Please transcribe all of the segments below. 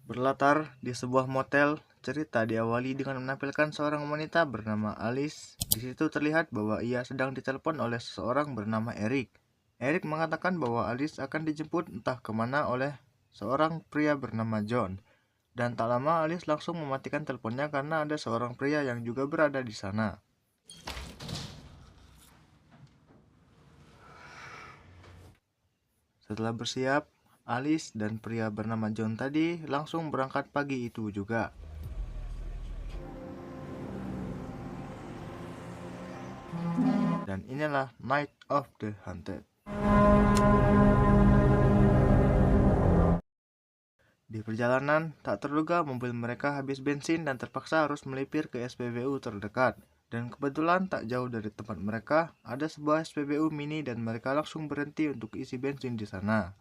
Berlatar di sebuah motel, cerita diawali dengan menampilkan seorang wanita bernama Alice. Di situ terlihat bahwa ia sedang ditelepon oleh seseorang bernama Eric. Eric mengatakan bahwa Alice akan dijemput entah kemana oleh seorang pria bernama John. Dan tak lama Alice langsung mematikan teleponnya karena ada seorang pria yang juga berada di sana. Setelah bersiap, Alice dan pria bernama John tadi langsung berangkat pagi itu juga. Dan inilah Night of the Hunted. Di perjalanan, tak terduga mobil mereka habis bensin dan terpaksa harus melipir ke SPBU terdekat. Dan kebetulan tak jauh dari tempat mereka, ada sebuah SPBU mini dan mereka langsung berhenti untuk isi bensin di sana.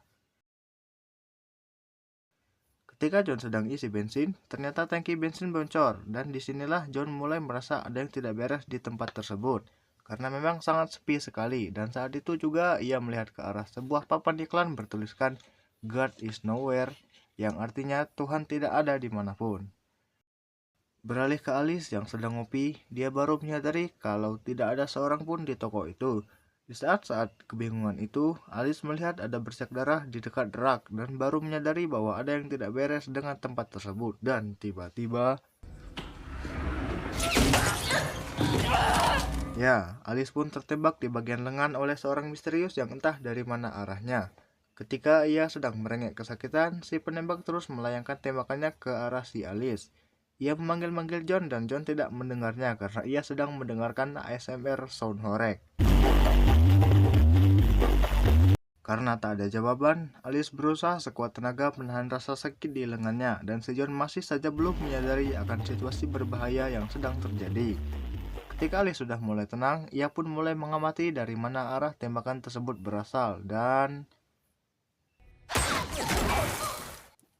Ketika John sedang isi bensin, ternyata tangki bensin bocor dan disinilah John mulai merasa ada yang tidak beres di tempat tersebut. Karena memang sangat sepi sekali dan saat itu juga ia melihat ke arah sebuah papan iklan bertuliskan God is nowhere, yang artinya Tuhan tidak ada dimanapun. Beralih ke Alice yang sedang ngopi, dia baru menyadari kalau tidak ada seorang pun di toko itu. Di saat-saat kebingungan itu, Alice melihat ada bercak darah di dekat rak dan baru menyadari bahwa ada yang tidak beres dengan tempat tersebut. Dan tiba-tiba, ya, Alice pun tertembak di bagian lengan oleh seorang misterius yang entah dari mana arahnya. Ketika ia sedang merengek kesakitan, si penembak terus melayangkan tembakannya ke arah si Alice. Ia memanggil-manggil John dan John tidak mendengarnya karena ia sedang mendengarkan ASMR sound horeg. Karena tak ada jawaban, Alice berusaha sekuat tenaga menahan rasa sakit di lengannya dan si John masih saja belum menyadari akan situasi berbahaya yang sedang terjadi. Ketika Alice sudah mulai tenang, ia pun mulai mengamati dari mana arah tembakan tersebut berasal dan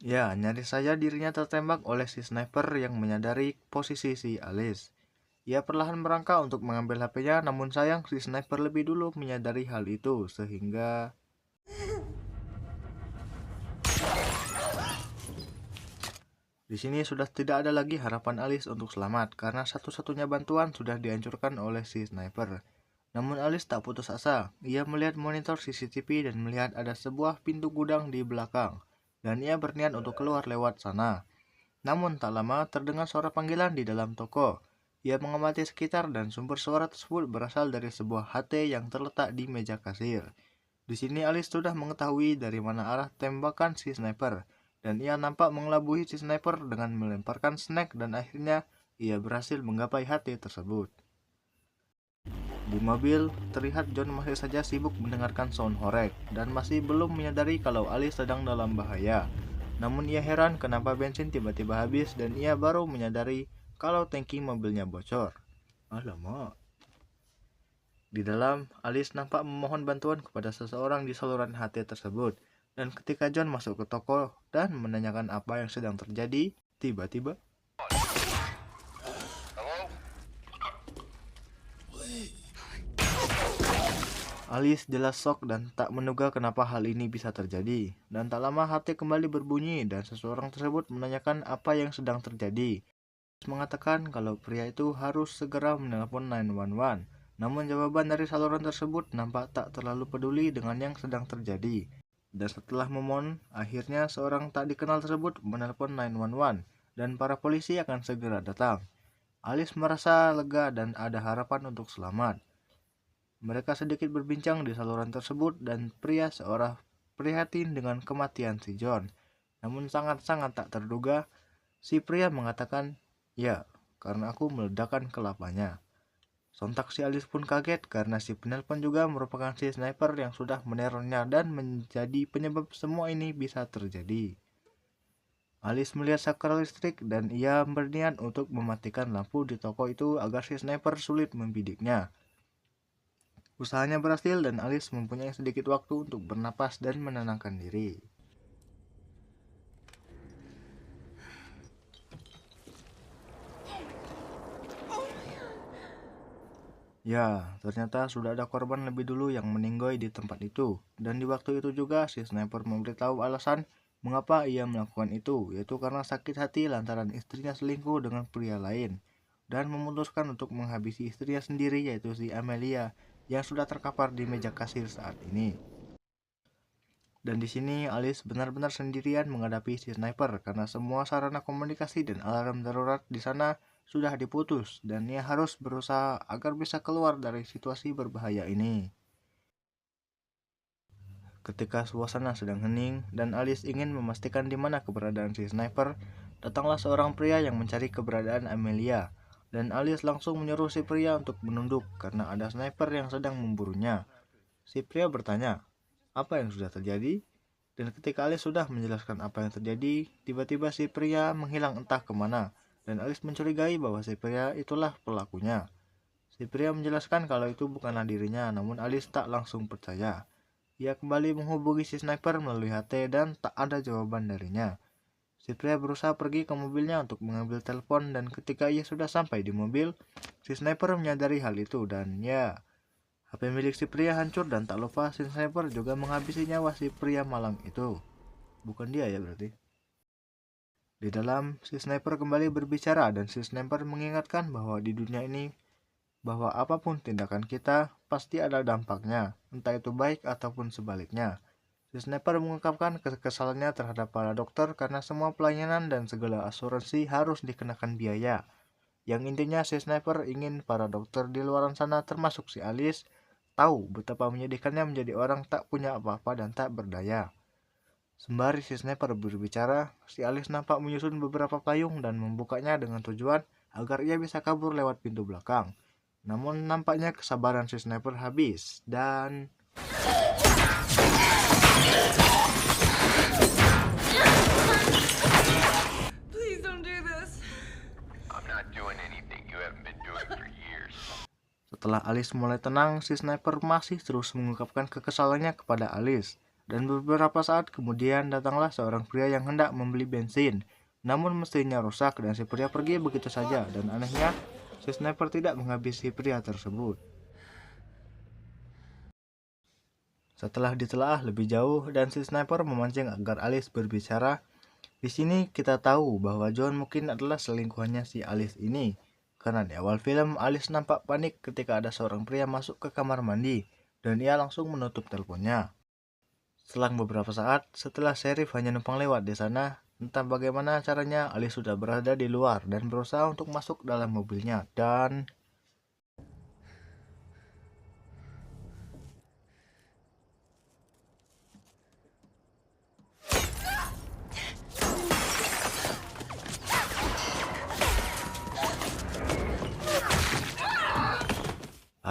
ya, nyaris saja dirinya tertembak oleh si sniper yang menyadari posisi si Alice. Ia perlahan merangkak untuk mengambil HP-nya, namun sayang si sniper lebih dulu menyadari hal itu, sehingga di sini sudah tidak ada lagi harapan Alice untuk selamat, karena satu-satunya bantuan sudah dihancurkan oleh si sniper. Namun Alice tak putus asa, ia melihat monitor CCTV dan melihat ada sebuah pintu gudang di belakang, dan ia berniat untuk keluar lewat sana. Namun tak lama terdengar suara panggilan di dalam toko. Ia mengamati sekitar dan sumber suara tersebut berasal dari sebuah HT yang terletak di meja kasir. Di sini Alice sudah mengetahui dari mana arah tembakan si sniper, dan ia nampak mengelabui si sniper dengan melemparkan snack dan akhirnya ia berhasil menggapai HT tersebut. Di mobil, terlihat John masih saja sibuk mendengarkan sound horeg dan masih belum menyadari kalau Alice sedang dalam bahaya. Namun ia heran kenapa bensin tiba-tiba habis dan ia baru menyadari kalau tangki mobilnya bocor. Alamak. Di dalam, Alice nampak memohon bantuan kepada seseorang di saluran HT tersebut. Dan ketika John masuk ke toko dan menanyakan apa yang sedang terjadi, tiba-tiba Alice jelas shock dan tak menduga kenapa hal ini bisa terjadi. Dan tak lama HT kembali berbunyi dan seseorang tersebut menanyakan apa yang sedang terjadi. Alice mengatakan kalau pria itu harus segera menelpon 911. Namun jawaban dari saluran tersebut nampak tak terlalu peduli dengan yang sedang terjadi. Dan setelah memohon, akhirnya seorang tak dikenal tersebut menelpon 911 dan para polisi akan segera datang. Alice merasa lega dan ada harapan untuk selamat. Mereka sedikit berbincang di saluran tersebut dan pria seorang prihatin dengan kematian si John. Namun sangat-sangat tak terduga, si pria mengatakan, "Ya, karena aku meledakkan kelapanya." Sontak si Alice pun kaget karena si penelpon juga merupakan si sniper yang sudah menerornya dan menjadi penyebab semua ini bisa terjadi. Alice melihat saklar listrik dan ia berniat untuk mematikan lampu di toko itu agar si sniper sulit membidiknya. Usahanya berhasil dan Alice mempunyai sedikit waktu untuk bernapas dan menenangkan diri. Ya, ternyata sudah ada korban lebih dulu yang meninggoy di tempat itu. Dan di waktu itu juga si sniper memberitahu alasan Mengapa ia melakukan itu? Yaitu karena sakit hati lantaran istrinya selingkuh dengan pria lain dan memutuskan untuk menghabisi istrinya sendiri yaitu si Amelia yang sudah terkapar di meja kasir saat ini. Dan di sini Alice benar-benar sendirian menghadapi si sniper karena semua sarana komunikasi dan alarm darurat di sana sudah diputus dan ia harus berusaha agar bisa keluar dari situasi berbahaya ini. Ketika suasana sedang hening dan Alice ingin memastikan di mana keberadaan si sniper, datanglah seorang pria yang mencari keberadaan Amelia. Dan Alice langsung menyuruh si pria untuk menunduk karena ada sniper yang sedang memburunya. Si pria bertanya, apa yang sudah terjadi? Dan ketika Alice sudah menjelaskan apa yang terjadi, tiba-tiba si pria menghilang entah kemana. Dan Alice mencurigai bahwa si pria itulah pelakunya. Si pria menjelaskan kalau itu bukanlah dirinya, namun Alice tak langsung percaya. Ia kembali menghubungi si sniper melalui HT dan tak ada jawaban darinya. Si pria berusaha pergi ke mobilnya untuk mengambil telepon dan ketika ia sudah sampai di mobil, si sniper menyadari hal itu dan ya, HP milik si pria hancur dan tak lupa si sniper juga menghabisi nyawa si pria malang itu. Bukan dia ya berarti. Di dalam, si sniper kembali berbicara dan si sniper mengingatkan bahwa di dunia ini bahwa apapun tindakan kita pasti ada dampaknya, entah itu baik ataupun sebaliknya. Si sniper mengungkapkan kekesalannya terhadap para dokter karena semua pelayanan dan segala asuransi harus dikenakan biaya. Yang intinya si sniper ingin para dokter di luar sana termasuk si Alice tahu betapa menyedihkannya menjadi orang tak punya apa-apa dan tak berdaya. Sembari si sniper berbicara, si Alice nampak menyusun beberapa payung dan membukanya dengan tujuan agar ia bisa kabur lewat pintu belakang. Namun nampaknya kesabaran si sniper habis dan Please don't do this. I'm not doing anything you haven't been doing for years. setelah Alice mulai tenang, si sniper masih terus mengungkapkan kekesalannya kepada Alice. Dan beberapa saat kemudian datanglah seorang pria yang hendak membeli bensin. Namun mesinnya rusak dan si pria pergi begitu saja dan anehnya si sniper tidak menghabisi pria tersebut. Setelah ditelaah lebih jauh dan si sniper memancing agar Alice berbicara, di sini kita tahu bahwa John mungkin adalah selingkuhannya si Alice ini. Karena di awal film Alice nampak panik ketika ada seorang pria masuk ke kamar mandi dan ia langsung menutup teleponnya. Selang beberapa saat, setelah Sheriff hanya numpang lewat di sana, entah bagaimana caranya Alice sudah berada di luar dan berusaha untuk masuk dalam mobilnya dan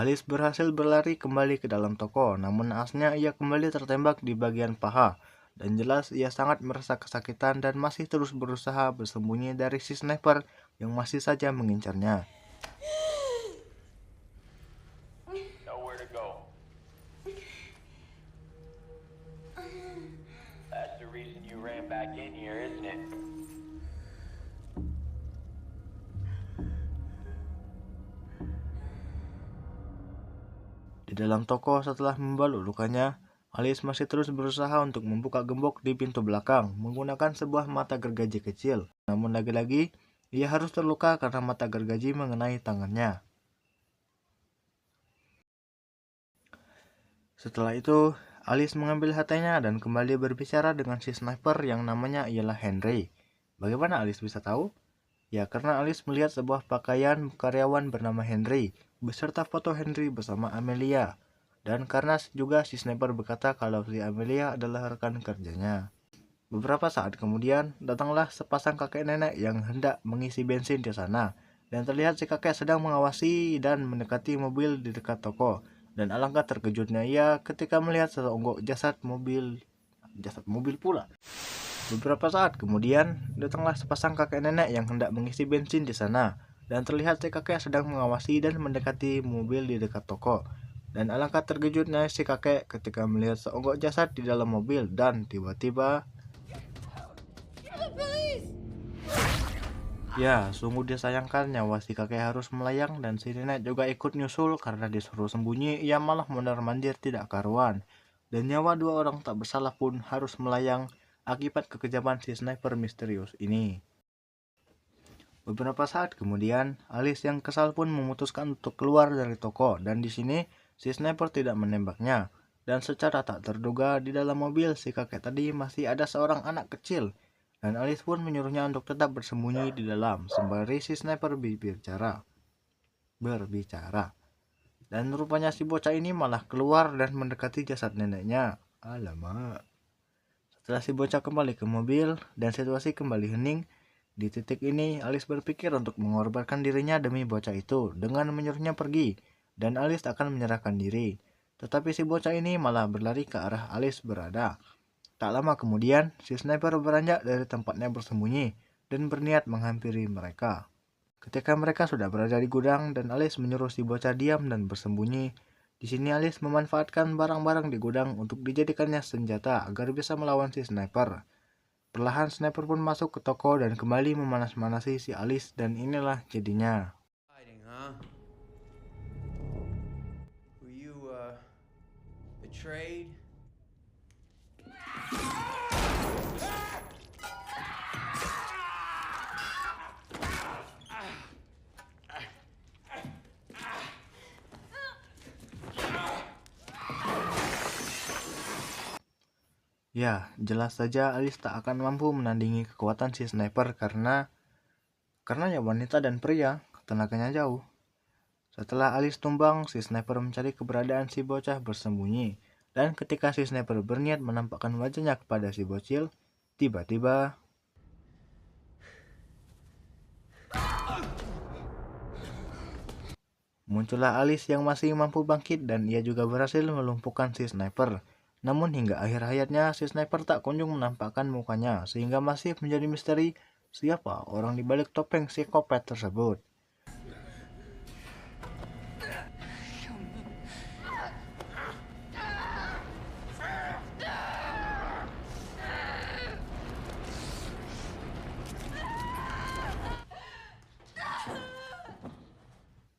Alice berhasil berlari kembali ke dalam toko, namun naasnya ia kembali tertembak di bagian paha. Dan jelas ia sangat merasa kesakitan dan masih terus berusaha bersembunyi dari si sniper yang masih saja mengincarnya. Nowhere to go. That's the reason you ran back in here, isn't it? Di dalam toko setelah membalut lukanya, Alice masih terus berusaha untuk membuka gembok di pintu belakang menggunakan sebuah mata gergaji kecil. Namun lagi-lagi, ia harus terluka karena mata gergaji mengenai tangannya. Setelah itu, Alice mengambil HT-nya dan kembali berbicara dengan si sniper yang namanya ialah Henry. Bagaimana Alice bisa tahu? Ya, karena Alice melihat sebuah pakaian karyawan bernama Henry, beserta foto Henry bersama Amelia. Dan karena juga si sniper berkata kalau si Amelia adalah rekan kerjanya. Beberapa saat kemudian, datanglah sepasang kakek nenek yang hendak mengisi bensin di sana. Dan terlihat si kakek sedang mengawasi dan mendekati mobil di dekat toko. Dan alangkah terkejutnya ia ketika melihat seonggok jasad mobil pula. Beberapa saat kemudian, datanglah sepasang kakek nenek yang hendak mengisi bensin di sana. Dan terlihat si kakek sedang mengawasi dan mendekati mobil di dekat toko. Dan alangkah terkejutnya si kakek ketika melihat seonggok jasad di dalam mobil dan tiba-tiba ya, sungguh disayangkan nyawa si kakek harus melayang dan si nenek juga ikut nyusul karena disuruh sembunyi ia malah mondar-mandir tidak karuan. Dan nyawa dua orang tak bersalah pun harus melayang akibat kekejaman si sniper misterius ini. Beberapa saat kemudian, Alice yang kesal pun memutuskan untuk keluar dari toko dan di sini si sniper tidak menembaknya. Dan secara tak terduga di dalam mobil si kakek tadi masih ada seorang anak kecil. Dan Alice pun menyuruhnya untuk tetap bersembunyi di dalam sembari si sniper berbicara. Dan rupanya si bocah ini malah keluar dan mendekati jasad neneknya. Alamak. Setelah si bocah kembali ke mobil dan situasi kembali hening, di titik ini Alice berpikir untuk mengorbankan dirinya demi bocah itu dengan menyuruhnya pergi, dan Alice akan menyerahkan diri. Tetapi si bocah ini malah berlari ke arah Alice berada. Tak lama kemudian, si sniper beranjak dari tempatnya bersembunyi dan berniat menghampiri mereka. Ketika mereka sudah berada di gudang dan Alice menyuruh si bocah diam dan bersembunyi, di sini Alice memanfaatkan barang-barang di gudang untuk dijadikannya senjata agar bisa melawan si sniper. Perlahan sniper pun masuk ke toko dan kembali memanas-manasi si Alice dan inilah jadinya. Hiding, huh? Were you, betrayed? Ya, jelas saja Alice tak akan mampu menandingi kekuatan si sniper karena ya wanita dan pria, tenaganya jauh. Setelah Alice tumbang, si sniper mencari keberadaan si bocah bersembunyi. Dan ketika si sniper berniat menampakkan wajahnya kepada si bocil, tiba-tiba muncullah Alice yang masih mampu bangkit dan ia juga berhasil melumpuhkan si sniper. Namun hingga akhir hayatnya si sniper tak kunjung menampakkan mukanya sehingga masih menjadi misteri siapa orang di balik topeng psikopat tersebut.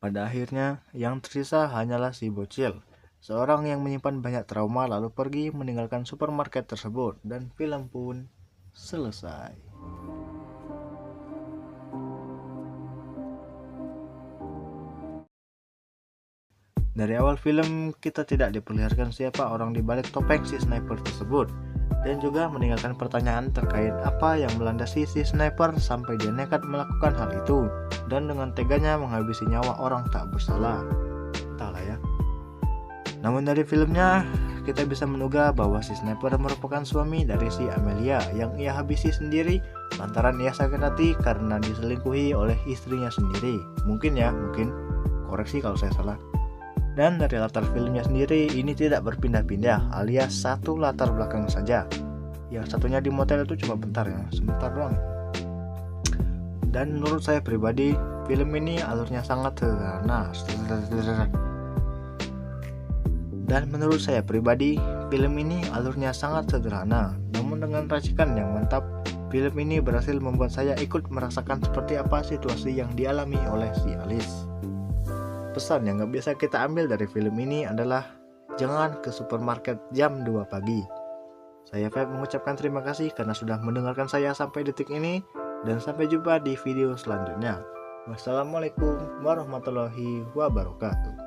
Pada akhirnya, yang tersisa hanyalah si bocil, seorang yang menyimpan banyak trauma lalu pergi meninggalkan supermarket tersebut dan film pun selesai. Dari awal film kita tidak diperlihatkan siapa orang di balik topeng si sniper tersebut dan juga meninggalkan pertanyaan terkait apa yang melandasi si sniper sampai dia nekat melakukan hal itu dan dengan teganya menghabisi nyawa orang tak bersalah. Entahlah ya. Namun dari filmnya kita bisa menduga bahwa si sniper merupakan suami dari si Amelia yang ia habisi sendiri lantaran ia sakit hati karena diselingkuhi oleh istrinya sendiri. Mungkin koreksi kalau saya salah. Dan dari latar filmnya sendiri ini tidak berpindah-pindah alias satu latar belakang saja. Yang satunya di motel itu cuma bentar ya, sebentar doang. Dan menurut saya pribadi film ini alurnya sangat sederhana. Namun dengan racikan yang mantap, film ini berhasil membuat saya ikut merasakan seperti apa situasi yang dialami oleh si Alice. Pesan yang gak bisa kita ambil dari film ini adalah jangan ke supermarket jam 2 pagi. Saya Feb mengucapkan terima kasih karena sudah mendengarkan saya sampai detik ini dan sampai jumpa di video selanjutnya. Wassalamualaikum warahmatullahi wabarakatuh.